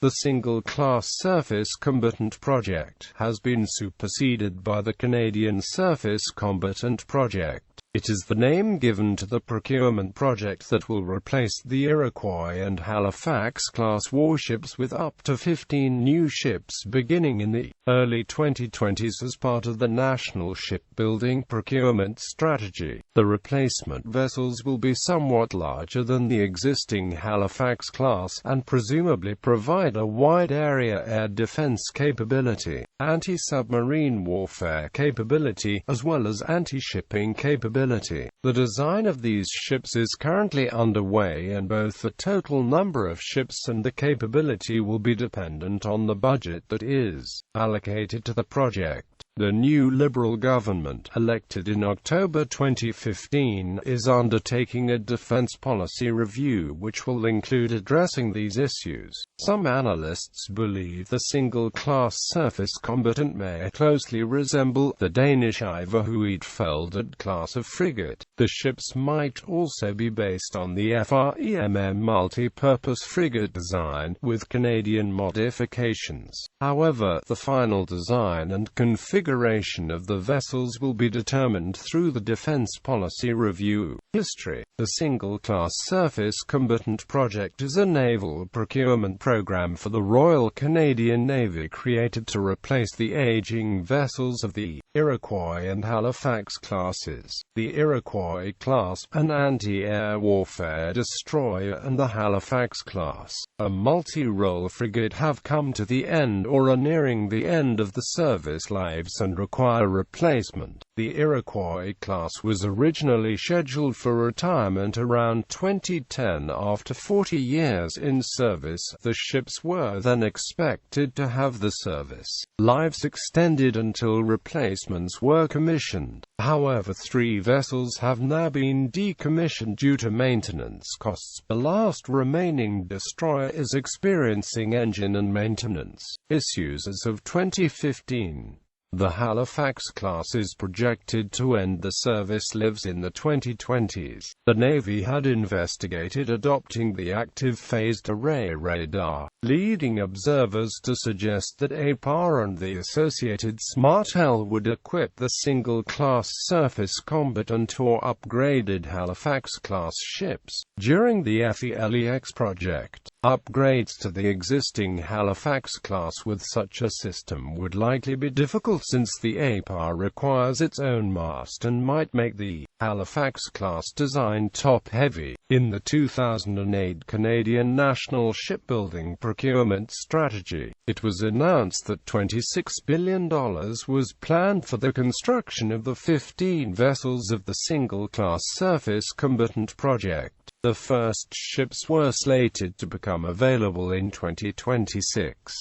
The single-class surface combatant project has been superseded by the Canadian Surface Combatant project. It is the name given to the procurement project that will replace the Iroquois and Halifax-class warships with up to 15 new ships beginning in the early 2020s as part of the national shipbuilding procurement strategy. The replacement vessels will be somewhat larger than the existing Halifax-class, and presumably provide a wide-area air defense capability, anti-submarine warfare capability, as well as anti-shipping capability. The design of these ships is currently underway, and both the total number of ships and the capability will be dependent on the budget that is allocated to the project. The new Liberal government, elected in October 2015, is undertaking a defense policy review which will include addressing these issues. Some analysts believe the single-class surface combatant may closely resemble the Danish Iroquois class of frigate. The ships might also be based on the FREMM multi-purpose frigate design, with Canadian modifications. However, the final design and configuration of the vessels will be determined through the Defense Policy Review. History. The Single-Class Surface Combatant Project is a naval procurement program for the Royal Canadian Navy created to replace the aging vessels of the Iroquois and Halifax classes. The Iroquois class, an anti-air warfare destroyer, and the Halifax class, a multi-role frigate, have come to the end or are nearing the end of the service lives and require replacement. The Iroquois class was originally scheduled for retirement around 2010 after 40 years in service. The ships were then expected to have the service lives extended until replacements were commissioned. However, 3 vessels have now been decommissioned due to maintenance costs. The last remaining destroyer is experiencing engine and maintenance issues as of 2015. The Halifax class is projected to end the service lives in the 2020s. The Navy had investigated adopting the active phased array radar, leading observers to suggest that APAR and the associated SMART-L would equip the single-class surface combatant or upgraded Halifax-class ships. During the FELEX project, upgrades to the existing Halifax class with such a system would likely be difficult, since the APAR requires its own mast and might make the Halifax class design top-heavy. In the 2008 Canadian National Shipbuilding Procurement Strategy, it was announced that $26 billion was planned for the construction of the 15 vessels of the single-class surface combatant project. The first ships were slated to become available in 2026.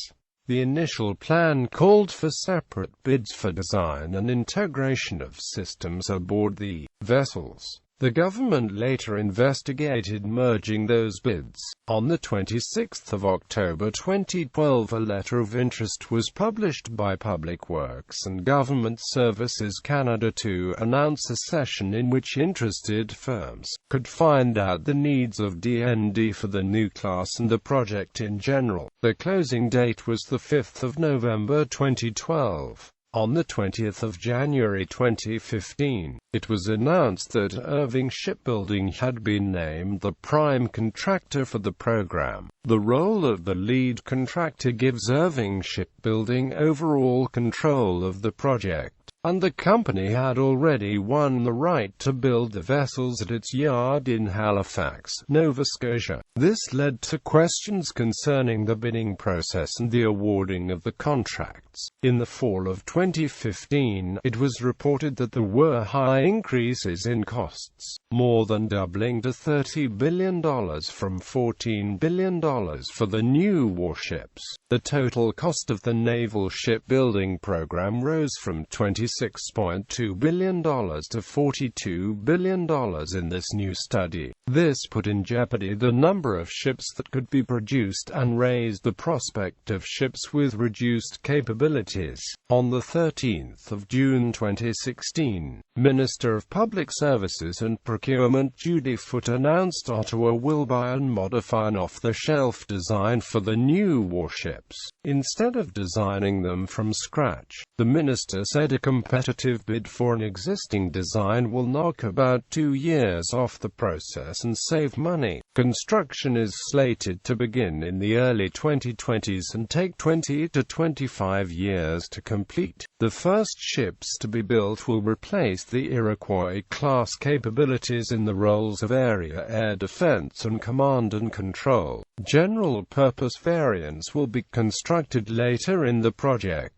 The initial plan called for separate bids for design and integration of systems aboard the vessels. The government later investigated merging those bids. On the 26th of October 2012, a letter of interest was published by Public Works and Government Services Canada to announce a session in which interested firms could find out the needs of D&D for the new class and the project in general. The closing date was the 5th of November 2012. On the 20th of January 2015, it was announced that Irving Shipbuilding had been named the prime contractor for the program. The role of the lead contractor gives Irving Shipbuilding overall control of the project, and the company had already won the right to build the vessels at its yard in Halifax, Nova Scotia. This led to questions concerning the bidding process and the awarding of the contracts. In the fall of 2015, it was reported that there were high increases in costs, more than doubling to $30 billion from $14 billion for the new warships. The total cost of the naval shipbuilding program rose from $26 $36.2 billion to $42 billion in this new study. This put in jeopardy the number of ships that could be produced and raised the prospect of ships with reduced capabilities. On the 13th of June 2016, Minister of Public Services and Procurement Judy Foote announced Ottawa will buy and modify an off-the-shelf design for the new warships, instead of designing them from scratch. The minister said a competitive bid for an existing design will knock about 2 years off the process and save money. Construction is slated to begin in the early 2020s and take 20 to 25 years to complete. The first ships to be built will replace the Iroquois-class capabilities in the roles of area air defense and command and control. General-purpose variants will be constructed later in the project.